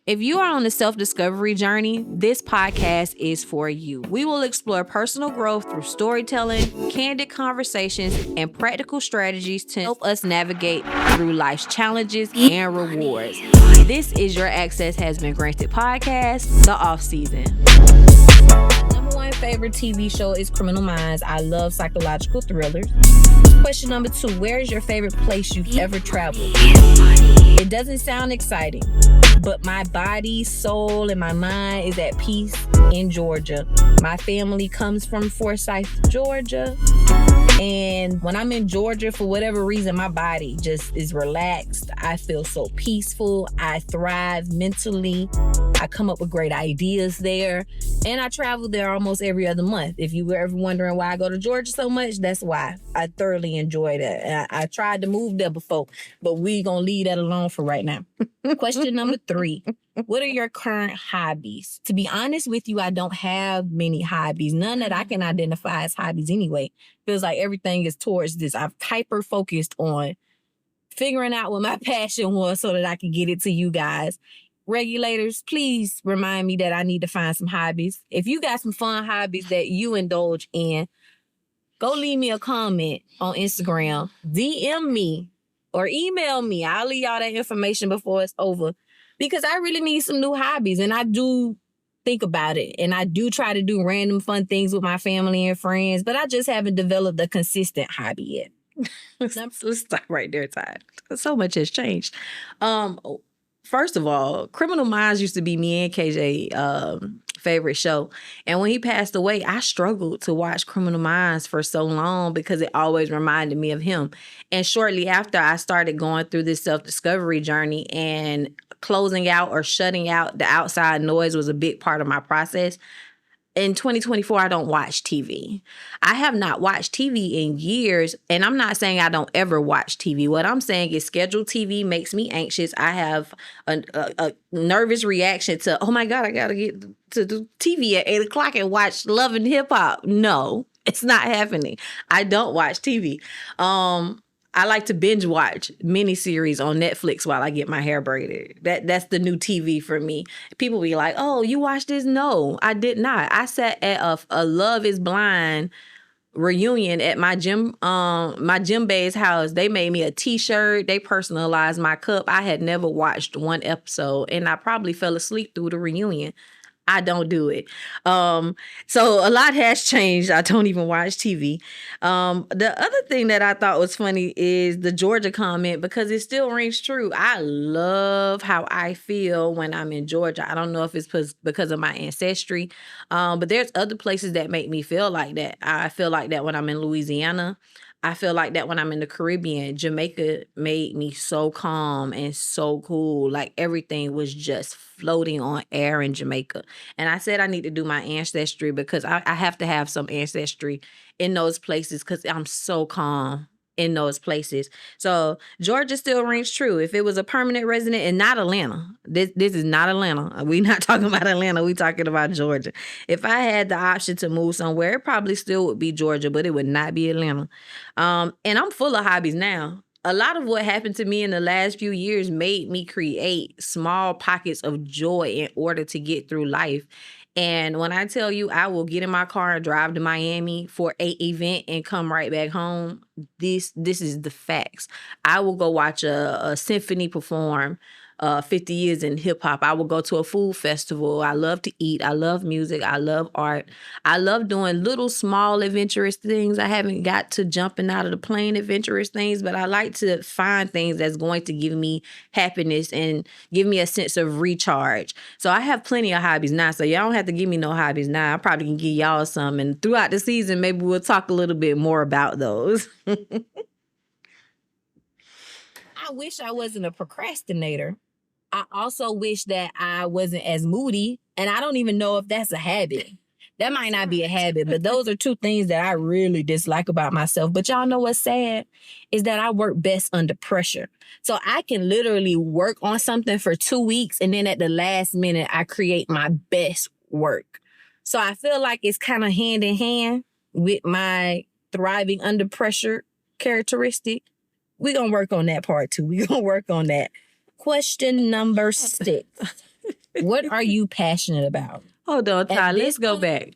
If you are on a self-discovery journey, this podcast is for you. We will explore personal growth through storytelling, candid conversations, and practical strategies to help us navigate through life's challenges and rewards. This is your Access Has Been Grntd podcast, the off season. Number one favorite TV show is Criminal Minds. I love psychological thrillers. Question number 2, where is your favorite place you've ever traveled? It doesn't sound exciting, but my body, soul, and my mind is at peace in Georgia. My family comes from Forsyth, Georgia. And when I'm in Georgia, for whatever reason, my body just is relaxed. I feel so peaceful. I thrive mentally. I come up with great ideas there. And I travel there almost every other month. If you were ever wondering why I go to Georgia so much, that's why. I thoroughly enjoy that. And I tried to move there before, but we gonna leave that alone for right now. Question number 3. What are your current hobbies? To be honest with you, I don't have many hobbies. None that I can identify as hobbies anyway. Feels like everything is towards this. I've hyper-focused on figuring out what my passion was so that I can get it to you guys. Regulators, please remind me that I need to find some hobbies. If you got some fun hobbies that you indulge in, go leave me a comment on Instagram, DM me, or email me. I'll leave y'all that information before it's over. Because I really need some new hobbies, and I do think about it. And I do try to do random fun things with my family and friends, but I just haven't developed a consistent hobby yet. Let's stop right there, Ty. So much has changed. First of all, Criminal Minds used to be me and KJ favorite show. And when he passed away, I struggled to watch Criminal Minds for so long because it always reminded me of him. And shortly after, I started going through this self-discovery journey, and closing out or shutting out the outside noise was a big part of my process. In 2024, I don't watch TV. I have not watched TV in years, and I'm not saying I don't ever watch TV. What I'm saying is scheduled TV makes me anxious. I have a nervous reaction to, oh my God, I got to get to the TV at 8 o'clock and watch Love and Hip Hop. No, it's not happening. I don't watch TV. I like to binge watch miniseries on Netflix while I get my hair braided. That's the new TV for me. People be like, oh, you watched this? No, I did not. I sat at a Love is Blind reunion at my gym bae's house. They made me a t-shirt. They personalized my cup. I had never watched one episode, and I probably fell asleep through the reunion. I don't do it. So a lot has changed. I don't even watch TV. The other thing that I thought was funny is the Georgia comment, because it still rings true. I love how I feel when I'm in Georgia. I don't know if it's because of my ancestry, but there's other places that make me feel like that. I feel like that when I'm in Louisiana. I feel like that when I'm in the Caribbean. Jamaica made me so calm and so cool. Like everything was just floating on air in Jamaica. And I said I need to do my ancestry because I have to have some ancestry in those places because I'm so calm in those places. So Georgia still rings true. If it was a permanent resident and not Atlanta, this is not Atlanta. We're not talking about Atlanta. We're talking about Georgia. If I had the option to move somewhere, it probably still would be Georgia, but it would not be Atlanta. And I'm full of hobbies now. A lot of what happened to me in the last few years made me create small pockets of joy in order to get through life. And when I tell you I will get in my car and drive to Miami for an event and come right back home, this is the facts. I will go watch a symphony perform 50 years in hip hop. I will go to a food festival. I love to eat. I love music. I love art. I love doing little small adventurous things. I haven't got to jumping out of the plane adventurous things, but I like to find things that's going to give me happiness and give me a sense of recharge. So I have plenty of hobbies now. So y'all don't have to give me no hobbies now. I probably can give y'all some. And throughout the season, maybe we'll talk a little bit more about those. I wish I wasn't a procrastinator. I also wish that I wasn't as moody, and I don't even know if that's a habit. That might not be a habit, but those are two things that I really dislike about myself. But y'all know what's sad is that I work best under pressure. So I can literally work on something for 2 weeks, and then at the last minute, I create my best work. So I feel like it's kind of hand in hand with my thriving under pressure characteristic. We're going to work on that part too. We're going to work on that. Question number 6. What are you passionate about? Hold on, Ty. Let's go back.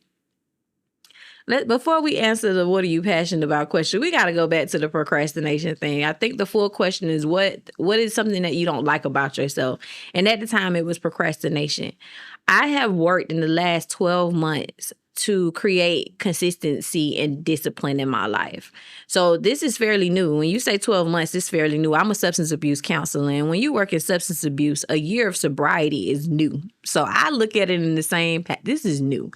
Before we answer the "what are you passionate about" question, we got to go back to the procrastination thing. I think the full question is what is something that you don't like about yourself? And at the time, it was procrastination. I have worked in the last 12 months to create consistency and discipline in my life. So this is fairly new. When you say 12 months, it's fairly new. I'm a substance abuse counselor. And when you work in substance abuse, a year of sobriety is new. So I look at it in the same this is new.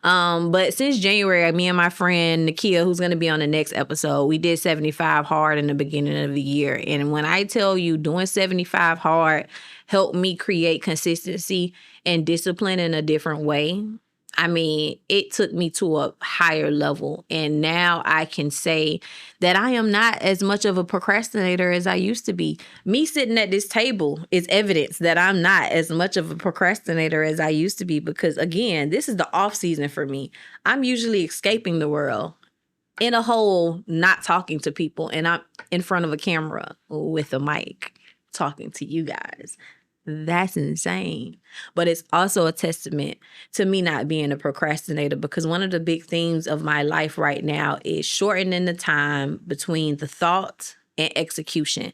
But since January, me and my friend Nakia, who's going to be on the next episode, we did 75 hard in the beginning of the year. And when I tell you doing 75 hard helped me create consistency and discipline in a different way, I mean, it took me to a higher level. And now I can say that I am not as much of a procrastinator as I used to be. Me sitting at this table is evidence that I'm not as much of a procrastinator as I used to be because, again, this is the off season for me. I'm usually escaping the world in a hole, not talking to people. And I'm in front of a camera with a mic talking to you guys. That's insane. But it's also a testament to me not being a procrastinator because one of the big themes of my life right now is shortening the time between the thought and execution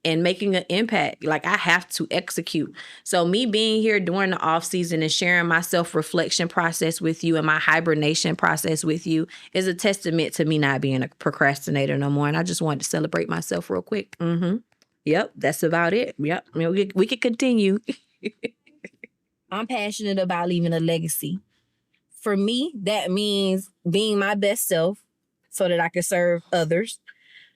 and making an impact. Like I have to execute. So me being here during the off season and sharing my self-reflection process with you and my hibernation process with you is a testament to me not being a procrastinator no more. And I just wanted to celebrate myself real quick. Yep, that's about it. Yep, we could continue. I'm passionate about leaving a legacy. For me, that means being my best self so that I can serve others.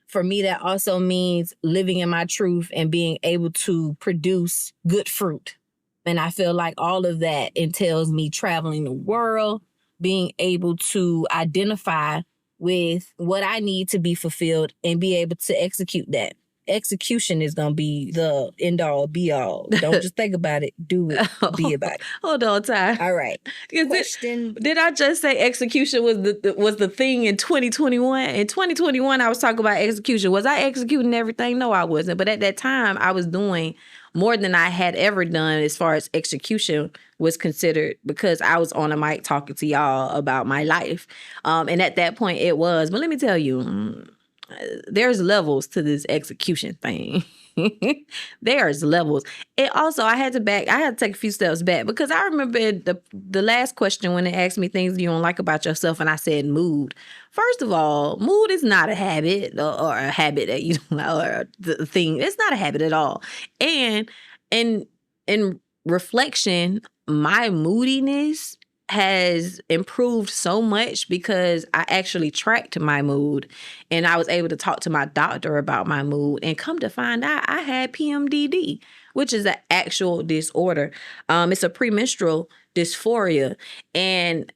For me, that also means living in my truth and being able to produce good fruit. And I feel like all of that entails me traveling the world, being able to identify with what I need to be fulfilled and be able to execute that. Execution is going to be the end all be all. Don't just think about it. Do it. Be about it. Hold on, Ty. All right. Question. Did I just say execution was the thing in 2021? In 2021, I was talking about execution. Was I executing everything? No, I wasn't. But at that time, I was doing more than I had ever done as far as execution was considered because I was on a mic talking to y'all about my life. And at that point, it was. But let me tell you, there's levels to this execution thing. There's levels. And also, I had to take a few steps back because I remember the last question when they asked me things you don't like about yourself, and I said mood. First of all, mood is not a habit or a habit that you don't know or the thing. It's not a habit at all. And in reflection, my moodiness has improved so much because I actually tracked my mood and I was able to talk to my doctor about my mood and come to find out I had PMDD, which is an actual disorder. It's a premenstrual dysphoria. And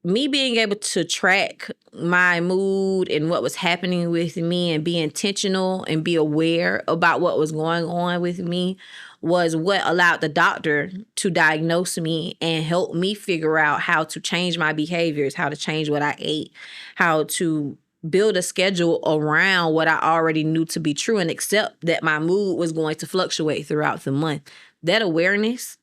me being able to track my mood and what was happening with me and be intentional and be aware about what was going on with me was what allowed the doctor to diagnose me and help me figure out how to change my behaviors, how to change what I ate, how to build a schedule around what I already knew to be true and accept that my mood was going to fluctuate throughout the month. That awareness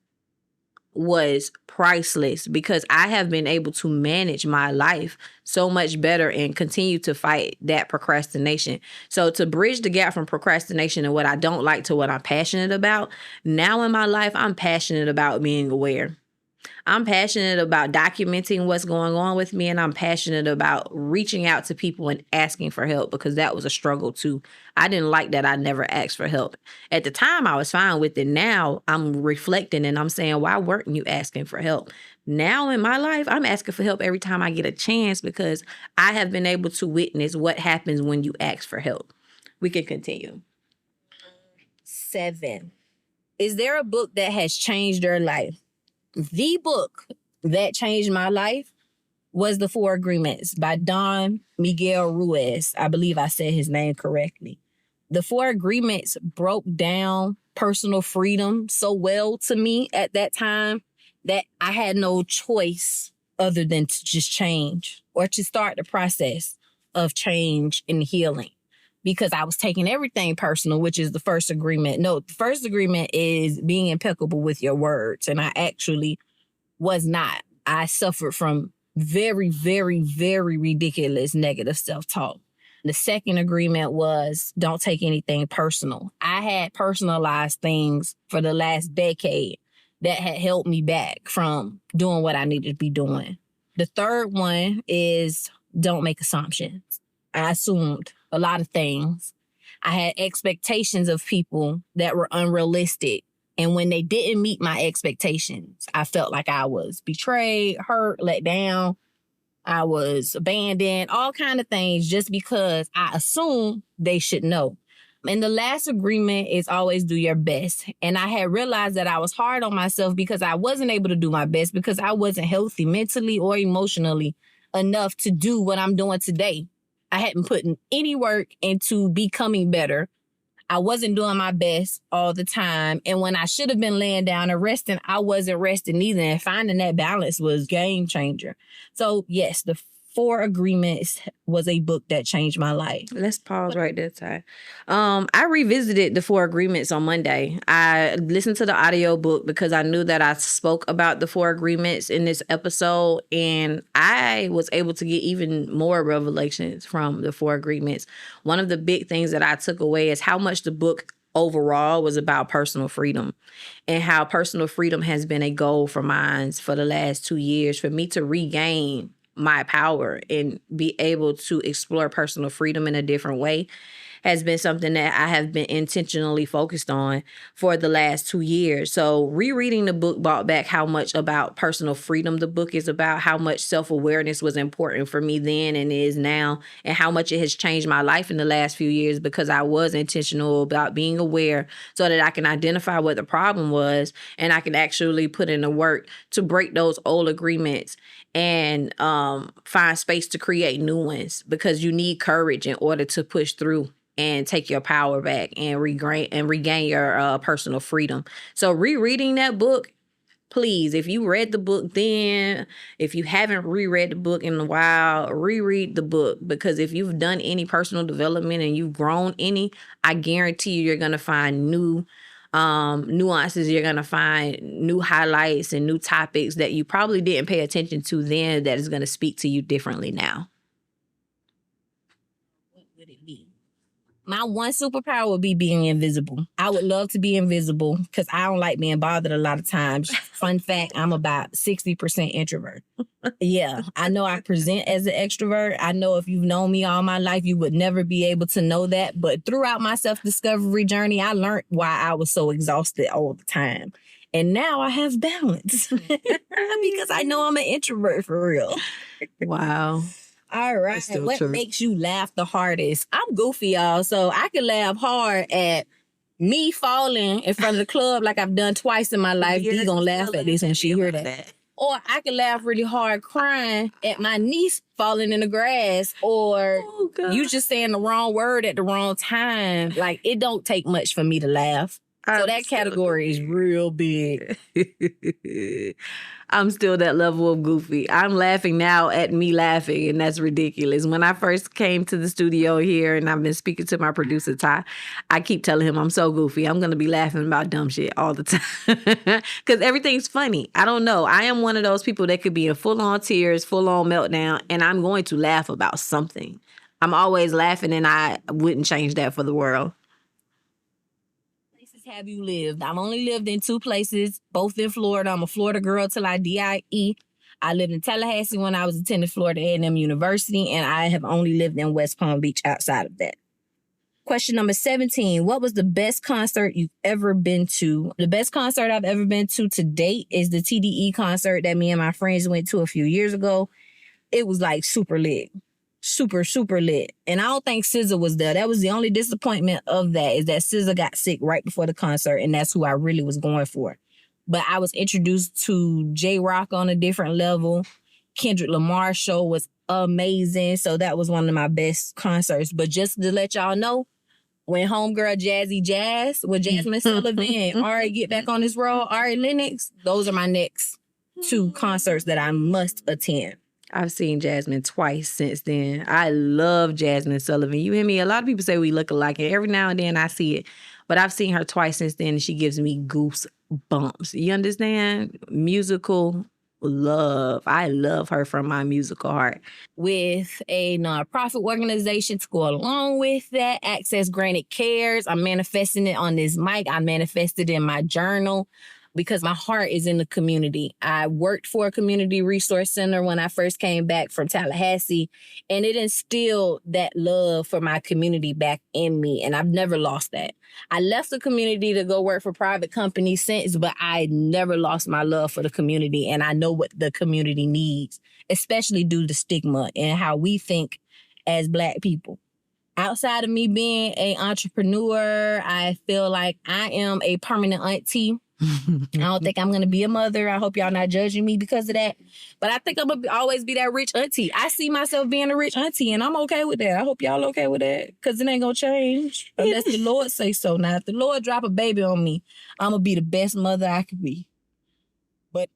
was priceless because I have been able to manage my life so much better and continue to fight that procrastination. So to bridge the gap from procrastination and what I don't like to what I'm passionate about, now in my life, I'm passionate about being aware. I'm passionate about documenting what's going on with me, and I'm passionate about reaching out to people and asking for help because that was a struggle too. I didn't like that I never asked for help. At the time, I was fine with it. Now I'm reflecting and I'm saying, why weren't you asking for help? Now in my life, I'm asking for help every time I get a chance because I have been able to witness what happens when you ask for help. We can continue. 7. Is there a book that has changed your life? The book that changed my life was The 4 Agreements by Don Miguel Ruiz. I believe I said his name correctly. The 4 Agreements broke down personal freedom so well to me at that time that I had no choice other than to just change or to start the process of change and healing. because I was taking everything personal, which is the first agreement. No, the first agreement is being impeccable with your words. And I actually was not. I suffered from very, very, very ridiculous negative self-talk. The second agreement was don't take anything personal. I had personalized things for the last decade that had held me back from doing what I needed to be doing. The third one is don't make assumptions. I assumed a lot of things. I had expectations of people that were unrealistic. And when they didn't meet my expectations, I felt like I was betrayed, hurt, let down. I was abandoned, all kind of things just because I assumed they should know. And the last agreement is always do your best. And I had realized that I was hard on myself because I wasn't able to do my best because I wasn't healthy mentally or emotionally enough to do what I'm doing today. I hadn't put in any work into becoming better. I wasn't doing my best all the time. And when I should have been laying down and resting, I wasn't resting either. And finding that balance was game changer. So yes, the 4 Agreements was a book that changed my life. Let's pause right there, Ty. I revisited the 4 Agreements on Monday. I listened to the audio book because I knew that I spoke about the 4 Agreements in this episode, and I was able to get even more revelations from the 4 Agreements. One of the big things that I took away is how much the book overall was about personal freedom, and how personal freedom has been a goal for mine for the last 2 years for me to regain my power and be able to explore personal freedom in a different way has been something that I have been intentionally focused on for the last 2 years. So rereading the book brought back how much about personal freedom the book is about, how much self-awareness was important for me then and is now, and how much it has changed my life in the last few years because I was intentional about being aware so that I can identify what the problem was and I can actually put in the work to break those old agreements and find space to create new ones, because you need courage in order to push through and take your power back and regain your personal freedom. So rereading that book, please, if you read the book then, if you haven't reread the book in a while, reread the book, because if you've done any personal development and you've grown any, I guarantee you're going to find new nuances. You're going to find new highlights and new topics that you probably didn't pay attention to then that is going to speak to you differently now. What would it be? My one superpower would be being invisible. I would love to be invisible because I don't like being bothered a lot of times. Fun fact, I'm about 60% introvert. Yeah, I know I present as an extrovert. I know if you've known me all my life, you would never be able to know that. But throughout my self-discovery journey, I learned why I was so exhausted all the time. And now I have balance because I know I'm an introvert for real. Wow. All right. What makes you laugh the hardest? I'm goofy, y'all, so I can laugh hard at me falling in front of the club like I've done twice in my life. Dee gonna laugh at this when she hear that. Or I can laugh really hard crying at my niece falling in the grass, or you just saying the wrong word at the wrong time. Like, it don't take much for me to laugh. So that category is real big. I'm still that level of goofy. I'm laughing now at me laughing, and that's ridiculous. When I first came to the studio here, and I've been speaking to my producer, Ty, I keep telling him I'm so goofy. I'm going to be laughing about dumb shit all the time because everything's funny. I don't know. I am one of those people that could be in full-on tears, full-on meltdown, and I'm going to laugh about something. I'm always laughing, and I wouldn't change that for the world. Have you lived? I've only lived in 2 places, both in Florida. I'm a Florida girl till I die. I lived in Tallahassee when I was attending Florida A&M University, and I have only lived in West Palm Beach outside of that. Question number 17. What was the best concert you've ever been to? The best concert I've ever been to date is the TDE concert that me and my friends went to a few years ago. It was like super lit. Super, super lit. And I don't think SZA was there. That was the only disappointment of that, is that SZA got sick right before the concert, and that's who I really was going for. But I was introduced to J-Rock on a different level. Kendrick Lamar's show was amazing. So that was one of my best concerts. But just to let y'all know, when homegirl Jazzy Jazz with Jasmine Sullivan and Ari Get Back on This Road, Ari Lennox, those are my next 2 concerts that I must attend. I've seen Jasmine twice since then. I love Jasmine Sullivan. You hear me? A lot of people say we look alike, and every now and then I see it. But I've seen her twice since then, and she gives me goosebumps. You understand? Musical love. I love her from my musical heart. With a nonprofit organization to go along with that, Access Granted Cares. I'm manifesting it on this mic. I manifested in my journal because my heart is in the community. I worked for a community resource center when I first came back from Tallahassee, and it instilled that love for my community back in me, and I've never lost that. I left the community to go work for private companies since, but I never lost my love for the community, and I know what the community needs, especially due to stigma and how we think as Black people. Outside of me being an entrepreneur, I feel like I am a permanent auntie. I don't think I'm going to be a mother. I hope y'all not judging me because of that. But I think I'm going to always be that rich auntie. I see myself being a rich auntie, and I'm okay with that. I hope y'all okay with that because it ain't going to change unless the Lord say so. Now, if the Lord drop a baby on me, I'm going to be the best mother I could be. But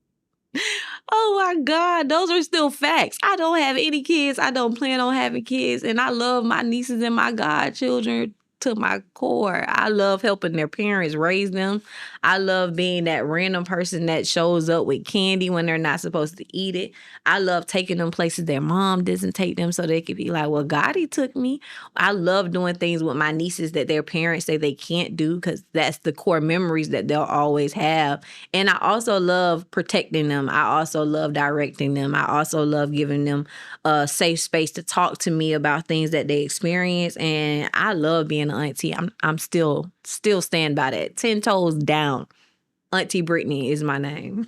oh my God, those are still facts. I don't have any kids. I don't plan on having kids. And I love my nieces and my godchildren to my core. I love helping their parents raise them. I love being that random person that shows up with candy when they're not supposed to eat it. I love taking them places their mom doesn't take them so they could be like, well, Gotti took me. I love doing things with my nieces that their parents say they can't do because that's the core memories that they'll always have. And I also love protecting them. I also love directing them. I also love giving them a safe space to talk to me about things that they experience. And I love being an auntie. I'm still stand by that. 10 toes down. Auntie Brittany is my name.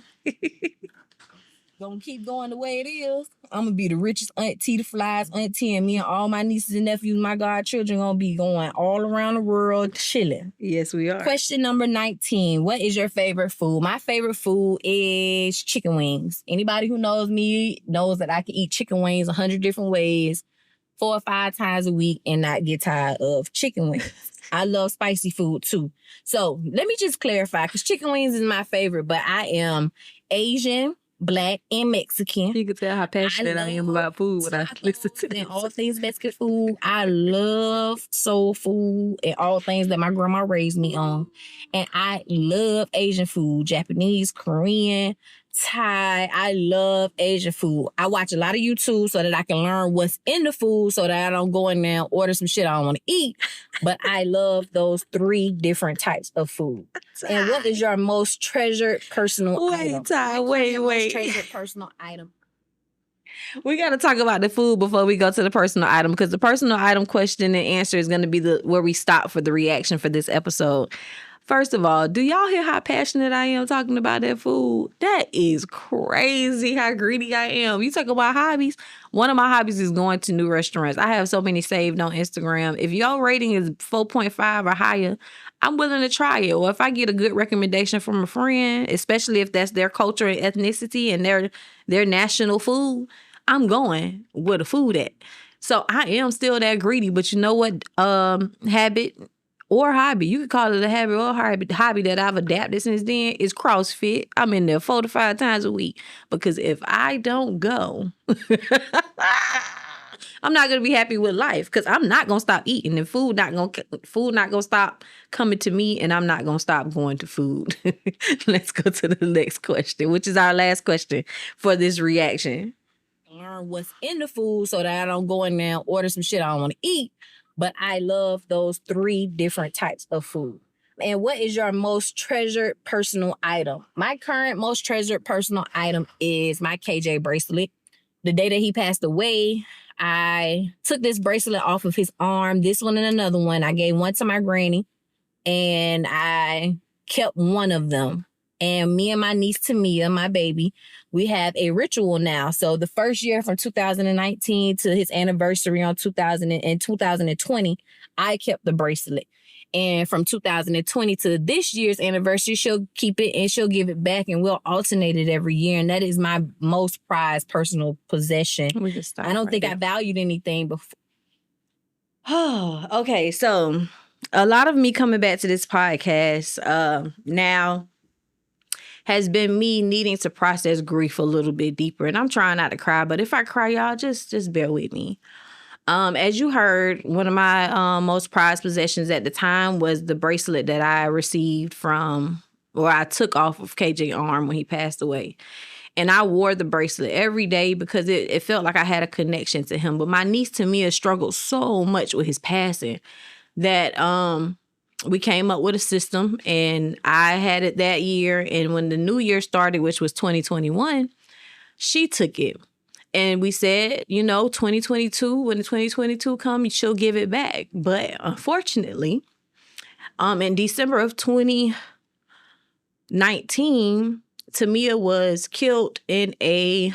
gonna keep going the way it is. I'm gonna be the richest auntie, the flies auntie, and me and all my nieces and nephews, my godchildren, gonna be going all around the world chilling. Yes, we are. Question number 19. What is your favorite food? My favorite food is chicken wings. Anybody who knows me knows that I can eat chicken wings 100 different ways, 4 or 5 times a week, and not get tired of chicken wings. I love spicy food too. So let me just clarify, because chicken wings is my favorite, but I am Asian, Black, and Mexican. You can tell how passionate I am about food when I listen to this. And all things Mexican food. I love soul food and all things that my grandma raised me on. And I love Asian food, Japanese, Korean, Thai. I love Asian food. I watch a lot of YouTube so that I can learn what's in the food so that I don't go in there and order some shit I don't want to eat. But I love those 3 different types of food. And what is your most treasured personal item? Wait. Most treasured personal item. We got to talk about the food before we go to the personal item, because the personal item question and answer is going to be where we stop for the reaction for this episode. First of all, do y'all hear how passionate I am talking about that food? That is crazy how greedy I am. You talk about hobbies. One of my hobbies is going to new restaurants. I have so many saved on Instagram. If your rating is 4.5 or higher, I'm willing to try it. Or if I get a good recommendation from a friend, especially if that's their culture and ethnicity and their national food, I'm going where the food at. So I am still that greedy. But you know what? Habit or hobby, you could call it a habit or hobby that I've adapted since then is CrossFit. I'm in there 4 to 5 times a week, because if I don't go, I'm not gonna be happy with life, because I'm not gonna stop eating, and food not gonna stop coming to me, and I'm not gonna stop going to food. Let's go to the next question, which is our last question for this reaction. Learn what's in the food so that I don't go in there and order some shit I don't want to eat. But I love those 3 different types of food. And what is your most treasured personal item? My current most treasured personal item is my KJ bracelet. The day that he passed away, I took this bracelet off of his arm, this one and another one. I gave one to my granny, and I kept one of them. And me and my niece Tamia, my baby, we have a ritual now. So the first year from 2019 to his anniversary on 2020, I kept the bracelet. And from 2020 to this year's anniversary, she'll keep it and she'll give it back, and we'll alternate it every year. And that is my most prized personal possession. I don't think I valued anything before. Oh, okay. So a lot of me coming back to this podcast now has been me needing to process grief a little bit deeper. And I'm trying not to cry, but if I cry, y'all, just bear with me. As you heard, one of my most prized possessions at the time was the bracelet that I received I took off of KJ's arm when he passed away. And I wore the bracelet every day because it felt like I had a connection to him. But my niece Tamia struggled so much with his passing that we came up with a system, and I had it that year. And when the new year started, which was 2021, she took it. And we said, 2022, when the 2022 comes, she'll give it back. But unfortunately, in December of 2019, Tamia was killed in a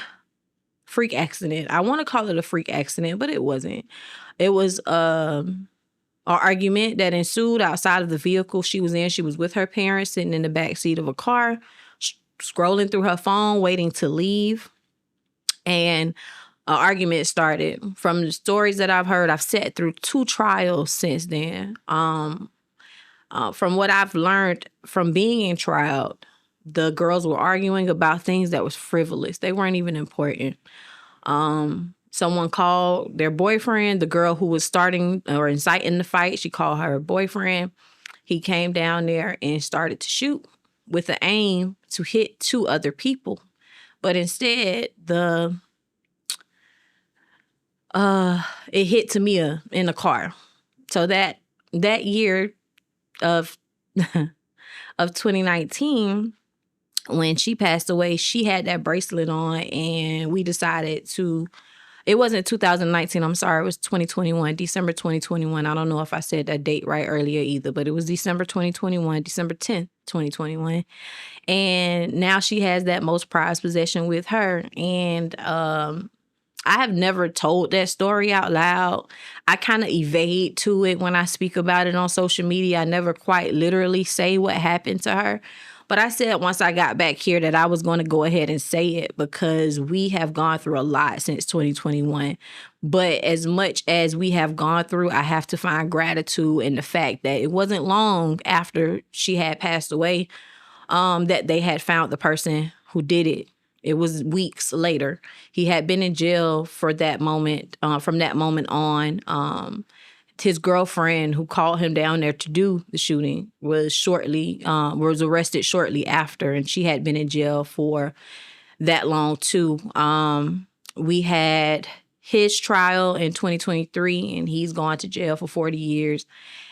freak accident. I want to call it a freak accident, but it wasn't. It was an argument that ensued outside of the vehicle she was in. She was with her parents sitting in the back seat of a car, scrolling through her phone, waiting to leave. And an argument started. From the stories that I've heard, I've sat through 2 trials since then. From what I've learned from being in trial, the girls were arguing about things that was frivolous. They weren't even important. Someone called their boyfriend, the girl who was starting or inciting the fight, she called her boyfriend. He came down there and started to shoot with the aim to hit 2 other people. But instead, it hit Tamia in the car. So that year of 2019, when she passed away, she had that bracelet on, and we decided to. It wasn't 2019. I'm sorry. It was 2021, December 2021. I don't know if I said that date right earlier either, but it was December 2021, December 10th, 2021. And now she has that most prized possession with her. And I have never told that story out loud. I kind of evade to it when I speak about it on social media. I never quite literally say what happened to her. But I said once I got back here that I was going to go ahead and say it because we have gone through a lot since 2021. But as much as we have gone through, I have to find gratitude in the fact that it wasn't long after she had passed away that they had found the person who did it. It was weeks later. He had been in jail for that moment, from that moment on. His girlfriend who called him down there to do the shooting was arrested shortly after, and she had been in jail for that long too. We had his trial in 2023, and he's gone to jail for 40 years.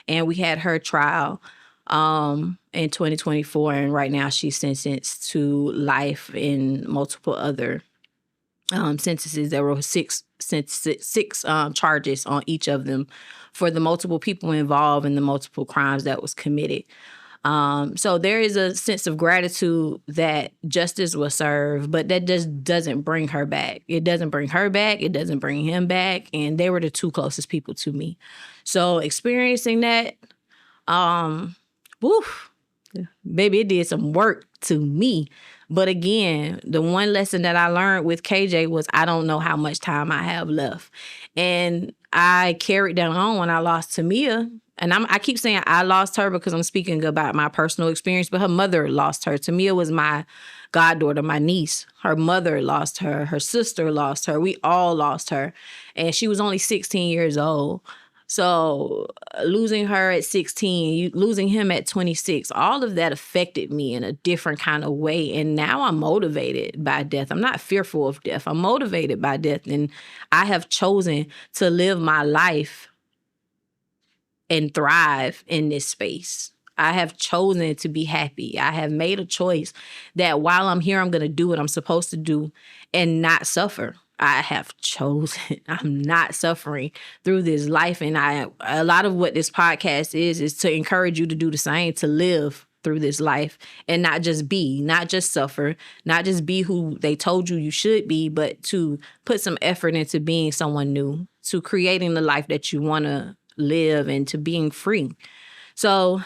And we had her trial in 2024, and right now she's sentenced to life in multiple other sentences. There were six charges on each of them for the multiple people involved in the multiple crimes that was committed. So there is a sense of gratitude that justice was served, but that just doesn't bring her back. It doesn't bring her back. It doesn't bring him back. And they were the 2 closest people to me. So experiencing that, baby, it did some work to me. But again, the one lesson that I learned with KJ was I don't know how much time I have left. And I carried that on when I lost Tamia. And I keep saying I lost her because I'm speaking about my personal experience, but her mother lost her. Tamia was my goddaughter, my niece. Her mother lost her. Her sister lost her. We all lost her. And she was only 16 years old. So losing her at 16, losing him at 26, all of that affected me in a different kind of way. And now I'm motivated by death. I'm not fearful of death. I'm motivated by death. And I have chosen to live my life and thrive in this space. I have chosen to be happy. I have made a choice that while I'm here, I'm going to do what I'm supposed to do and not suffer. I have chosen. I'm not suffering through this life. And a lot of what this podcast is to encourage you to do the same, to live through this life and not just suffer, not just be who they told you should be, but to put some effort into being someone new, to creating the life that you want to live and to being free. So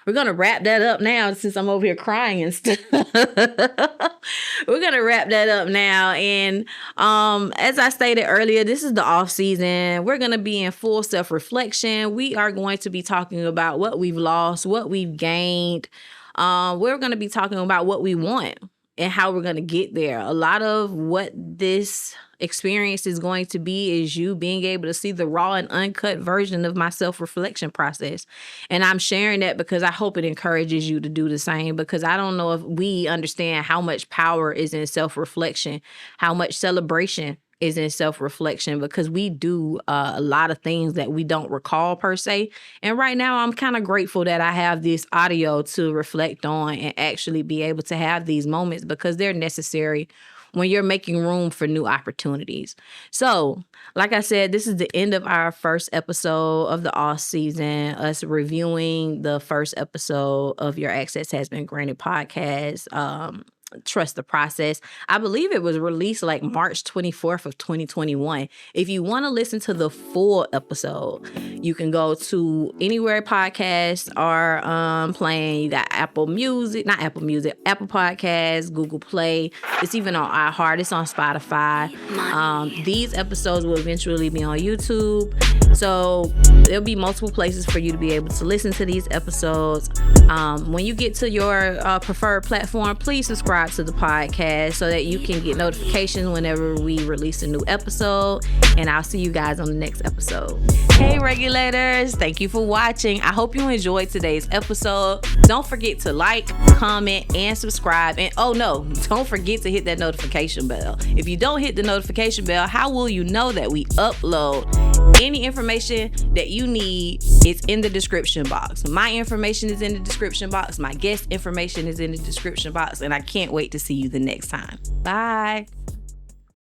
we're going to wrap that up now since I'm over here crying and stuff. We're going to wrap that up now. And as I stated earlier, this is the off season. We're going to be in full self-reflection. We are going to be talking about what we've lost, what we've gained, we're going to be talking about what we want and how we're going to get there. A lot of what this experience is going to be is you being able to see the raw and uncut version of my self-reflection process. And I'm sharing that because I hope it encourages you to do the same, because I don't know if we understand how much power is in self-reflection, how much celebration is in self-reflection, because we do a lot of things that we don't recall per se. And right now I'm kind of grateful that I have this audio to reflect on and actually be able to have these moments, because they're necessary when you're making room for new opportunities. So, like I said, this is the end of our first episode of the off season, us reviewing the first episode of your Access Has Been Grntd podcast. Trust the process. I believe it was released like March 24th of 2021. If you want to listen to the full episode, you can go to anywhere podcasts are playing. You got Apple Podcasts, Google Play. It's even on iHeart. It's on Spotify. These episodes will eventually be on YouTube. So there'll be multiple places for you to be able to listen to these episodes. When you get to your preferred platform, please subscribe to the podcast so that you can get notifications whenever we release a new episode. And I'll see you guys on the next episode. Hey regulators, thank you for watching. I hope you enjoyed today's episode. Don't forget to like, comment, and subscribe. And oh no, don't forget to hit that notification bell. If you don't hit the notification bell, how will you know that we upload? Any information that you need is in the description box. My information is in the description box. My guest information is in the description box. And I can't wait to see you the next time. Bye.